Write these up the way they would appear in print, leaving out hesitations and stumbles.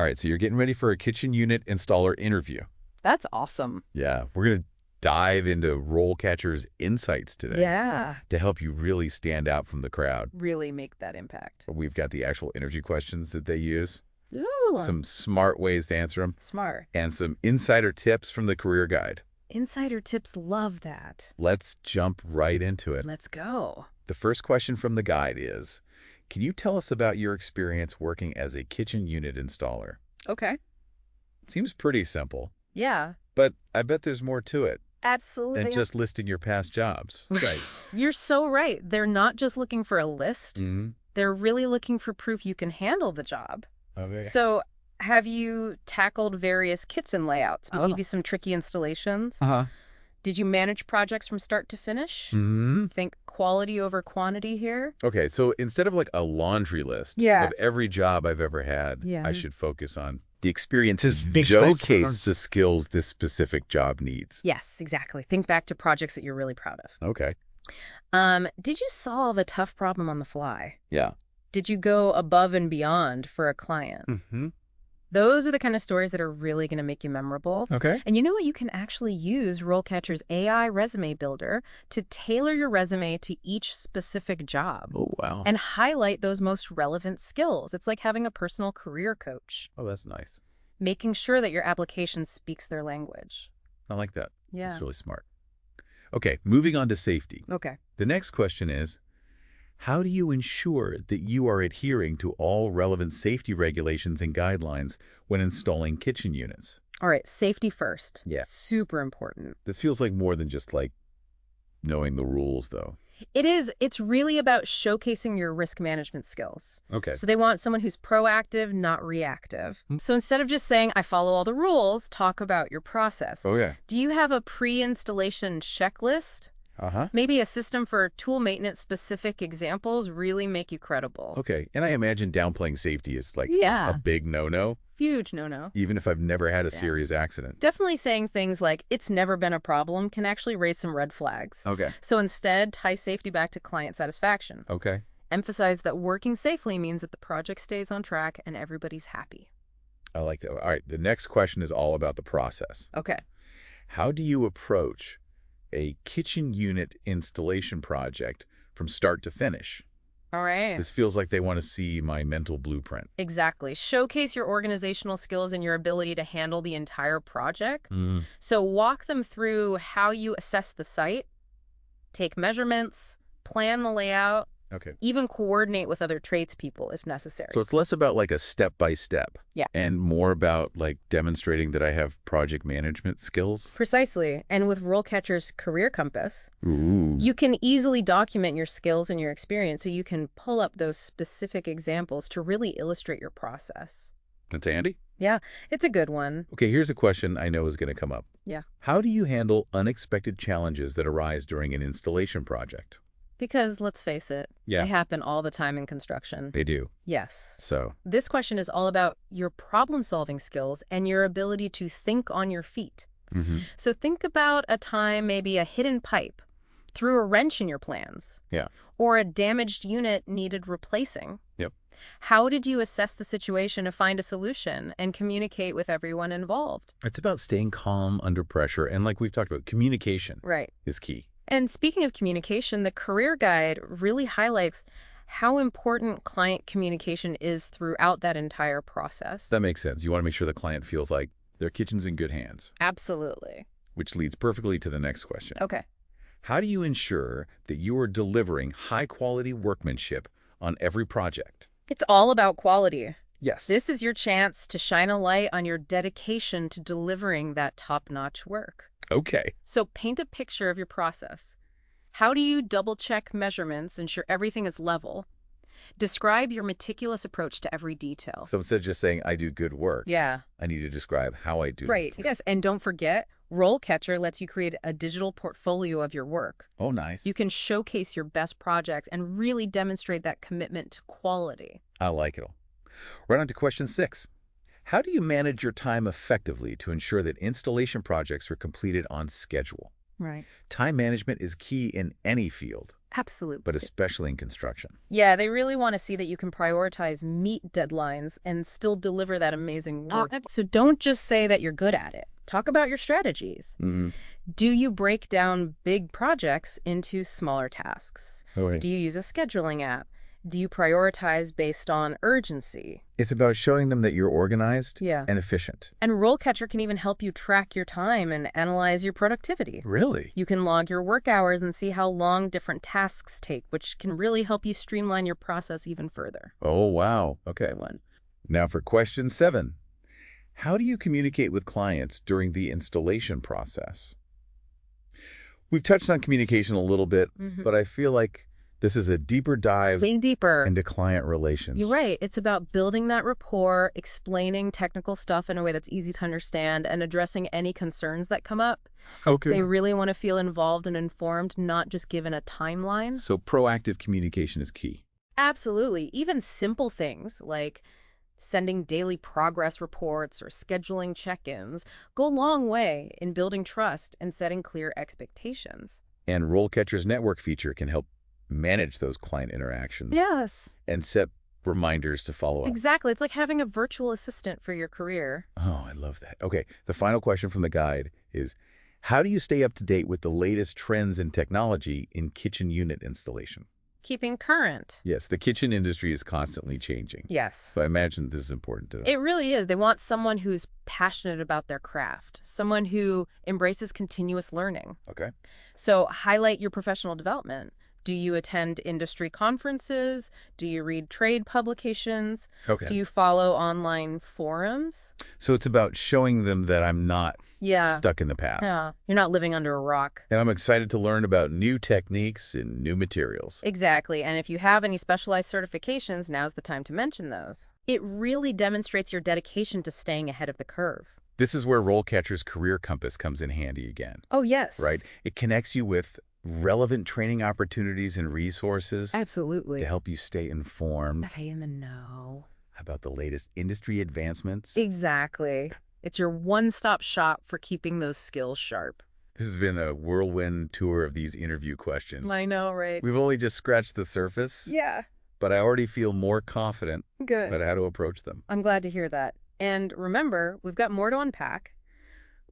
All right, so you're getting ready for a kitchen unit installer interview. That's awesome. Yeah, we're going to dive into RoleCatcher's insights today Yeah. to help you really stand out from the crowd. Really make that impact. We've got the actual interview questions that they use, Ooh. some smart ways to answer them, Smart. and some insider tips from the career guide. Insider tips, love that. Let's jump right into it. Let's go. The first question from the guide is, can you tell us about your experience working as a kitchen unit installer? Okay. Seems pretty simple, Yeah. but I bet there's more to it Absolutely. than just listing your past jobs. Right. You're so right. They're not just looking for a list. Mm-hmm. They're really looking for proof you can handle the job. Okay. So have you tackled various kits and layouts? We gave you some tricky installations. Uh-huh. Did you manage projects from start to finish? Mm-hmm. Think quality over quantity here? Okay, so instead of like a laundry list Yeah. of every job I've ever had, Yeah. I should focus on the experiences Big showcase the skills this specific job needs. Yes, exactly. Think back to projects that you're really proud of. Okay. Did you solve a tough problem on the fly? Yeah. Did you go above and beyond for a client? Mm-hmm. Those are the kind of stories that are really going to make you memorable. Okay. And you know what? You can actually use RoleCatcher's AI resume builder to tailor your resume to each specific job Oh, wow. and highlight those most relevant skills. It's like having a personal career coach, Oh, that's nice. making sure that your application speaks their language. I like that. Yeah. That's really smart. Okay, moving on to safety. Okay. The next question is, how do you ensure that you are adhering to all relevant safety regulations and guidelines when installing kitchen units? All right. Safety first. Yeah. Super important. This feels like more than just like knowing the rules, though. It is. It's really about showcasing your risk management skills. Okay. So they want someone who's proactive, not reactive. So instead of just saying, I follow all the rules, talk about your process. Oh, yeah. Do you have a pre-installation checklist? Uh-huh. Maybe a system for tool maintenance specific examples really make you credible. Okay. And I imagine downplaying safety is like Yeah. a big no-no, Huge no-no. even if I've never had a Yeah. serious accident. Definitely saying things like, it's never been a problem can actually raise some red flags. Okay. So instead, tie safety back to client satisfaction. Okay. Emphasize that working safely means that the project stays on track and everybody's happy. I like that. All right. The next question is all about the process. Okay. How do you approach a kitchen unit installation project from start to finish? All right. This feels like they want to see my mental blueprint. Exactly. Showcase your organizational skills and your ability to handle the entire project. Mm. So walk them through how you assess the site, take measurements, plan the layout, Okay. even coordinate with other tradespeople if necessary. So it's less about like a step-by-step. Yeah. And more about like demonstrating that I have project management skills. Precisely. And with RoleCatcher's Career Compass, Ooh. you can easily document your skills and your experience so you can pull up those specific examples to really illustrate your process. That's handy. Yeah, it's a good one. Okay, here's a question I know is going to come up. Yeah. How do you handle unexpected challenges that arise during an installation project? Because let's face it, Yeah. they happen all the time in construction. They do. Yes. So, This question is all about your problem-solving skills and your ability to think on your feet. So think about a time, maybe a hidden pipe threw a wrench in your plans. Yeah. Or a damaged unit needed replacing. Yep. How did you assess the situation to find a solution and communicate with everyone involved? It's about staying calm under pressure. And like we've talked about, communication Right. is key. And speaking of communication, the career guide really highlights how important client communication is throughout that entire process. That makes sense. You want to make sure the client feels like their kitchen's in good hands, Absolutely. which leads perfectly to the next question. Okay. How do you ensure that you are delivering high-quality workmanship on every project? It's all about quality. Yes. This is your chance to shine a light on your dedication to delivering that top-notch work. Okay. So paint a picture of your process. How do you double-check measurements, ensure everything is level? Describe your meticulous approach to every detail. So instead of just saying, I do good work, Yeah, I need to describe how I do. right. Yes, and don't forget, RoleCatcher lets you create a digital portfolio of your work. Oh, nice. You can showcase your best projects and really demonstrate that commitment to quality. I like it all. Right on to question 6. How do you manage your time effectively to ensure that installation projects are completed on schedule? Right. Time management is key in any field, Absolutely. but especially in construction. Yeah, they really want to see that you can prioritize meet deadlines and still deliver that amazing work. So don't just say that you're good at it. Talk about your strategies. Do you break down big projects into smaller tasks? Do you use a scheduling app? Do you prioritize based on urgency? It's about showing them that you're organized and efficient. And RoleCatcher can even help you track your time and analyze your productivity. Really? You can log your work hours and see how long different tasks take, which can really help you streamline your process even further. Oh, wow. Okay. Good one. Now for question 7. How do you communicate with clients during the installation process? We've touched on communication a little bit, but I feel like this is a deeper dive into client relations. You're right. It's about building that rapport, explaining technical stuff in a way that's easy to understand, and addressing any concerns that come up. Okay. They really want to feel involved and informed, not just given a timeline. So proactive communication is key. Absolutely. Even simple things like sending daily progress reports or scheduling check-ins go a long way in building trust and setting clear expectations. And RoleCatcher's network feature can help manage those client interactions. Yes. And set reminders to follow up. Exactly. It's like having a virtual assistant for your career. Oh, I love that. Okay, the final question from the guide is, how do you stay up to date with the latest trends in technology in kitchen unit installation? Keeping current. Yes, the kitchen industry is constantly changing. Yes. So I imagine this is important to them. It really is. They want someone who's passionate about their craft, someone who embraces continuous learning. Okay. So highlight your professional development. Do you attend industry conferences? Do you read trade publications? Okay. Do you follow online forums? So it's about showing them that I'm not Yeah. stuck in the past. Yeah. You're not living under a rock. And I'm excited to learn about new techniques and new materials. Exactly. And if you have any specialized certifications, now's the time to mention those. It really demonstrates your dedication to staying ahead of the curve. This is where RoleCatcher's Career Compass comes in handy again. Oh, yes. Right? It connects you with relevant training opportunities and resources Absolutely. to help you stay informed Stay in the know. about the latest industry advancements. Exactly. It's your one-stop shop for keeping those skills sharp. This has been a whirlwind tour of these interview questions. I know, right? We've only just scratched the surface, Yeah. but I already feel more confident Good. about how to approach them. I'm glad to hear that. And remember, we've got more to unpack.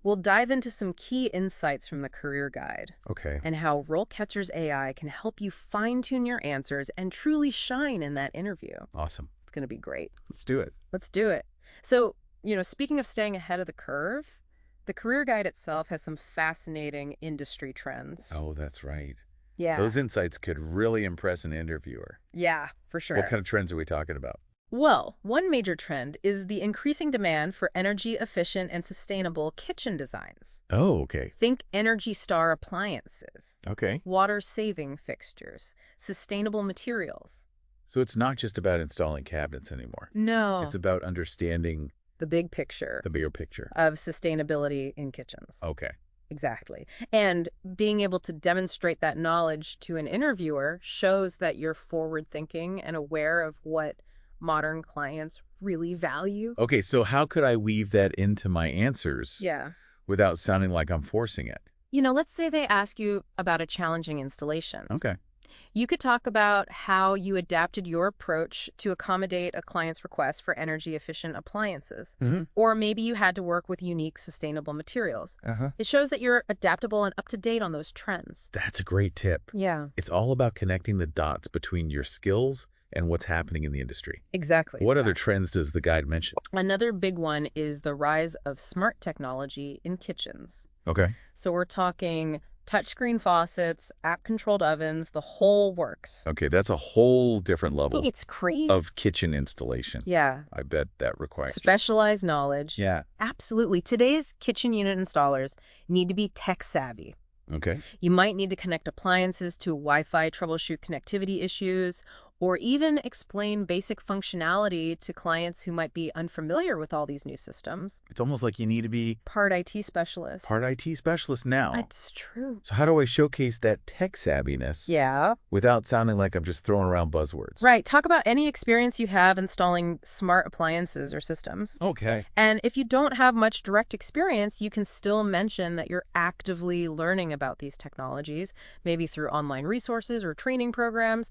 We'll dive into some key insights from the career guide Okay. and how RoleCatcher's AI can help you fine-tune your answers and truly shine in that interview. Awesome. It's going to be great. Let's do it. Let's do it. So, speaking of staying ahead of the curve, the career guide itself has some fascinating industry trends. Oh, that's right. Yeah. Those insights could really impress an interviewer. Yeah, for sure. What kind of trends are we talking about? Well, one major trend is the increasing demand for energy-efficient and sustainable kitchen designs. Oh, okay. Think Energy Star appliances, Okay. water-saving fixtures, sustainable materials. So it's not just about installing cabinets anymore. No. It's about understanding The big picture the bigger picture. of sustainability in kitchens. Okay. Exactly. And being able to demonstrate that knowledge to an interviewer shows that you're forward-thinking and aware of what modern clients really value. Okay, so how could I weave that into my answers Yeah. without sounding like I'm forcing it? Let's say they ask you about a challenging installation. Okay. You could talk about how you adapted your approach to accommodate a client's request for energy-efficient appliances. Or maybe you had to work with unique sustainable materials. It shows that you're adaptable and up-to-date on those trends. That's a great tip. Yeah. It's all about connecting the dots between your skills and what's happening in the industry. Exactly. What other trends does the guide mention? Another big one is the rise of smart technology in kitchens. Okay. So we're talking touchscreen faucets, app-controlled ovens, the whole works. Okay, that's a whole different level It's crazy. of kitchen installation. Yeah. I bet that requires Specialized knowledge. Yeah. Absolutely. Today's kitchen unit installers need to be tech-savvy. Okay. You might need to connect appliances to Wi-Fi, troubleshoot connectivity issues, or even explain basic functionality to clients who might be unfamiliar with all these new systems. It's almost like you need to be Part IT specialist. part IT specialist now. That's true. So how do I showcase that tech savviness without sounding like I'm just throwing around buzzwords? Right. Talk about any experience you have installing smart appliances or systems. Okay. And if you don't have much direct experience, you can still mention that you're actively learning about these technologies, maybe through online resources or training programs.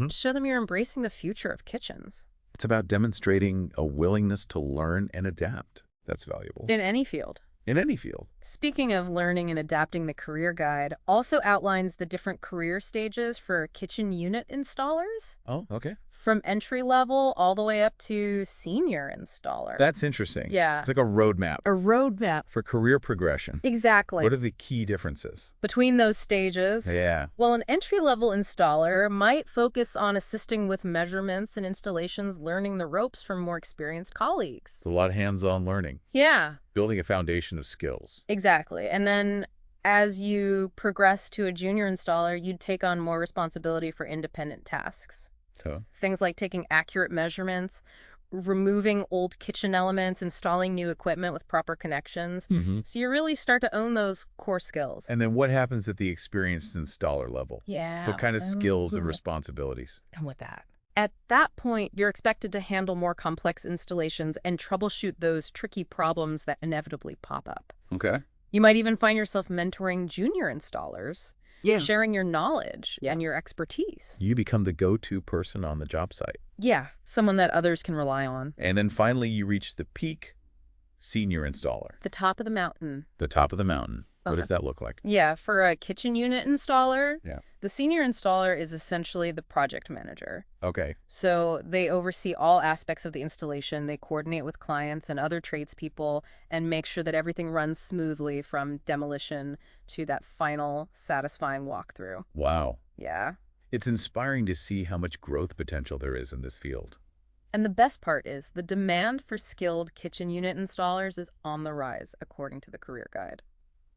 Show them you're embracing the future of kitchens. It's about demonstrating a willingness to learn and adapt. That's valuable. In any field. In any field. Speaking of learning and adapting, the career guide also outlines the different career stages for kitchen unit installers. Oh, okay. From entry level all the way up to senior installer. That's interesting. Yeah. It's like a roadmap. A roadmap. For career progression. Exactly. What are the key differences? Between those stages? Yeah. Well, an entry-level installer might focus on assisting with measurements and installations, learning the ropes from more experienced colleagues. It's a lot of hands-on learning. Yeah. Building a foundation of skills. Exactly. And then as you progress to a junior installer, you'd take on more responsibility for independent tasks. Huh. Things like taking accurate measurements, removing old kitchen elements, installing new equipment with proper connections. So you really start to own those core skills. And then what happens at the experienced installer level? Yeah. What kind of skills and responsibilities? Come with that. At that point, you're expected to handle more complex installations and troubleshoot those tricky problems that inevitably pop up. Okay. You might even find yourself mentoring junior installers, sharing your knowledge and your expertise. You become the go-to person on the job site. Yeah, someone that others can rely on. And then finally you reach the peak senior installer. The top of the mountain. The top of the mountain. What does that look like? Yeah, for a kitchen unit installer, Yeah. the senior installer is essentially the project manager. Okay. So they oversee all aspects of the installation. They coordinate with clients and other tradespeople and make sure that everything runs smoothly from demolition to that final satisfying walkthrough. Wow. Yeah. It's inspiring to see how much growth potential there is in this field. And the best part is the demand for skilled kitchen unit installers is on the rise, according to the career guide.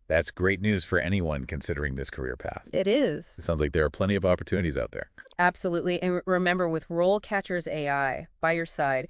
That's great news for anyone considering this career path. It is. It sounds like there are plenty of opportunities out there. Absolutely. And remember, with RoleCatcher's AI by your side,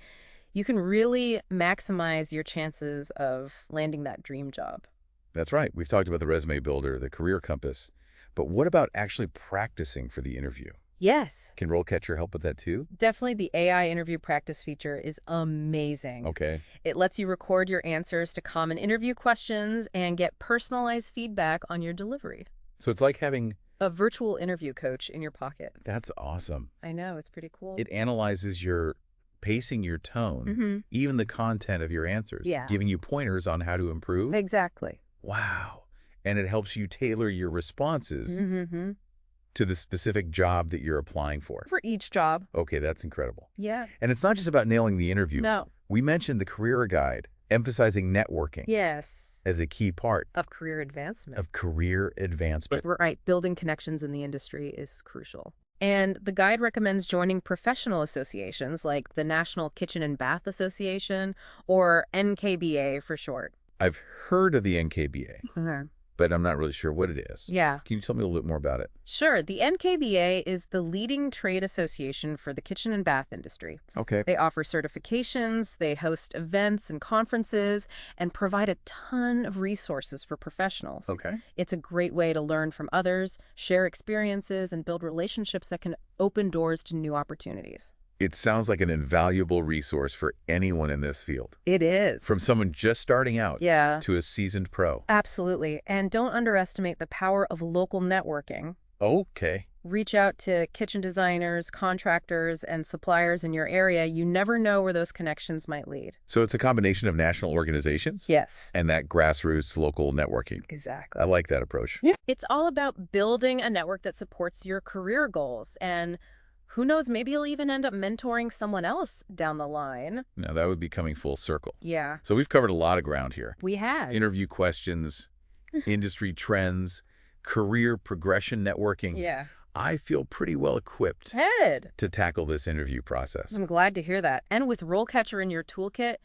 you can really maximize your chances of landing that dream job. That's right. We've talked about the resume builder, the career compass. But what about actually practicing for the interview? Yes. Can RoleCatcher help with that too? Definitely the AI interview practice feature is amazing. Okay. It lets you record your answers to common interview questions and get personalized feedback on your delivery. So it's like having a virtual interview coach in your pocket. That's awesome. I know, it's pretty cool. It analyzes your pacing, your tone, even the content of your answers, giving you pointers on how to improve. Exactly. Wow. And it helps you tailor your responses to the specific job that you're applying for. For each job. Okay, that's incredible. Yeah. And it's not just about nailing the interview. No. We mentioned the career guide, emphasizing networking. Yes. As a key part. Of career advancement. Of career advancement. Right. Building connections in the industry is crucial. And the guide recommends joining professional associations like the National Kitchen and Bath Association, or NKBA for short. I've heard of the NKBA. But I'm not really sure what it is. Yeah. Can you tell me a little bit more about it? Sure. The NKBA is the leading trade association for the kitchen and bath industry. Okay. They offer certifications, they host events and conferences, and provide a ton of resources for professionals. Okay. It's a great way to learn from others, share experiences, and build relationships that can open doors to new opportunities. It sounds like an invaluable resource for anyone in this field. It is. From someone just starting out to a seasoned pro. Absolutely. And don't underestimate the power of local networking. Okay. Reach out to kitchen designers, contractors, and suppliers in your area. You never know where those connections might lead. So it's a combination of national organizations? Yes. And that grassroots local networking. Exactly. I like that approach. Yeah. It's all about building a network that supports your career goals. And who knows, maybe you'll even end up mentoring someone else down the line. Now, that would be coming full circle. Yeah. So we've covered a lot of ground here. We have. Interview questions, industry trends, career progression networking. Yeah. I feel pretty well equipped to tackle this interview process. I'm glad to hear that. And with RoleCatcher in your toolkit,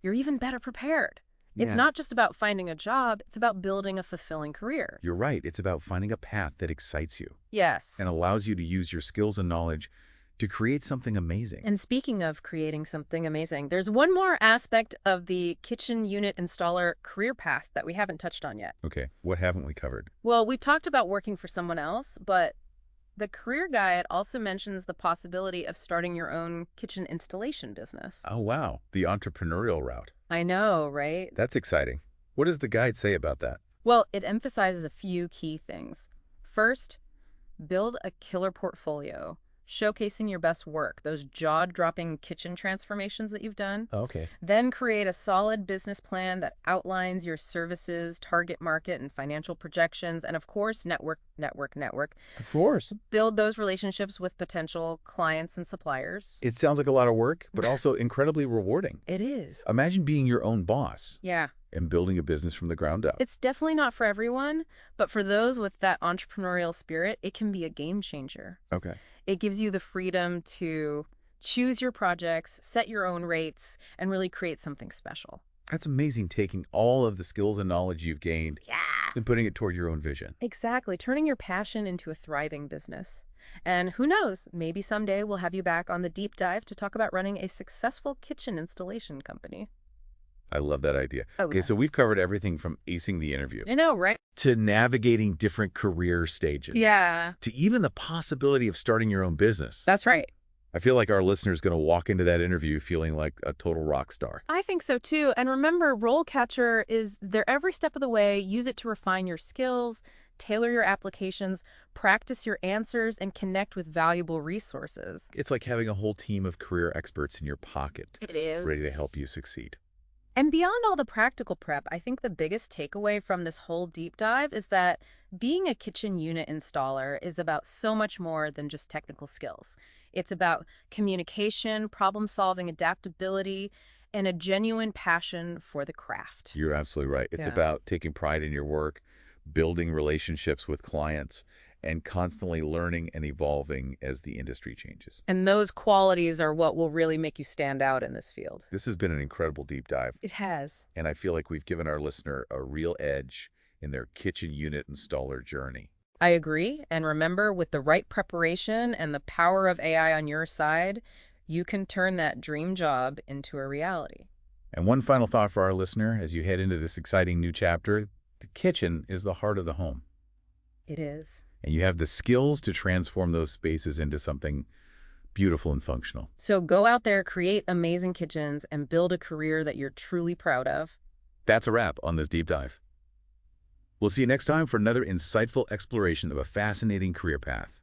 you're even better prepared. It's not just about finding a job, it's about building a fulfilling career. You're right. It's about finding a path that excites you. Yes. And allows you to use your skills and knowledge to create something amazing. And speaking of creating something amazing, there's one more aspect of the kitchen unit installer career path that we haven't touched on yet. Okay, what haven't we covered? Well, we've talked about working for someone else, but the career guide also mentions the possibility of starting your own kitchen installation business. Oh, wow. The entrepreneurial route. I know, right? That's exciting. What does the guide say about that? Well, it emphasizes a few key things. First, build a killer portfolio, showcasing your best work, those jaw-dropping kitchen transformations that you've done. Okay. Then create a solid business plan that outlines your services, target market, and financial projections. And of course, network. Of course. Build those relationships with potential clients and suppliers. It sounds like a lot of work, but also incredibly rewarding. It is. Imagine being your own boss. Yeah. And building a business from the ground up. It's definitely not for everyone, but for those with that entrepreneurial spirit, it can be a game changer. Okay. It gives you the freedom to choose your projects, set your own rates, and really create something special. That's amazing, taking all of the skills and knowledge you've gained and putting it toward your own vision. Exactly, turning your passion into a thriving business. And who knows, maybe someday we'll have you back on the deep dive to talk about running a successful kitchen installation company. I love that idea. Okay, so we've covered everything from acing the interview. I know, right? To navigating different career stages. Yeah. To even the possibility of starting your own business. That's right. I feel like our listener's going to walk into that interview feeling like a total rock star. I think so too. And remember, RoleCatcher is there every step of the way. Use it to refine your skills, tailor your applications, practice your answers, and connect with valuable resources. It's like having a whole team of career experts in your pocket. It is. Ready to help you succeed. And beyond all the practical prep, I think the biggest takeaway from this whole deep dive is that being a kitchen unit installer is about so much more than just technical skills. It's about communication, problem-solving, adaptability, and a genuine passion for the craft. You're absolutely right. It's about taking pride in your work, building relationships with clients, and constantly learning and evolving as the industry changes. And those qualities are what will really make you stand out in this field. This has been an incredible deep dive. It has. And I feel like we've given our listener a real edge in their kitchen unit installer journey. I agree. And remember, with the right preparation and the power of AI on your side, you can turn that dream job into a reality. And one final thought for our listener as you head into this exciting new chapter: the kitchen is the heart of the home. It is. And you have the skills to transform those spaces into something beautiful and functional. So go out there, create amazing kitchens, and build a career that you're truly proud of. That's a wrap on this deep dive. We'll see you next time for another insightful exploration of a fascinating career path.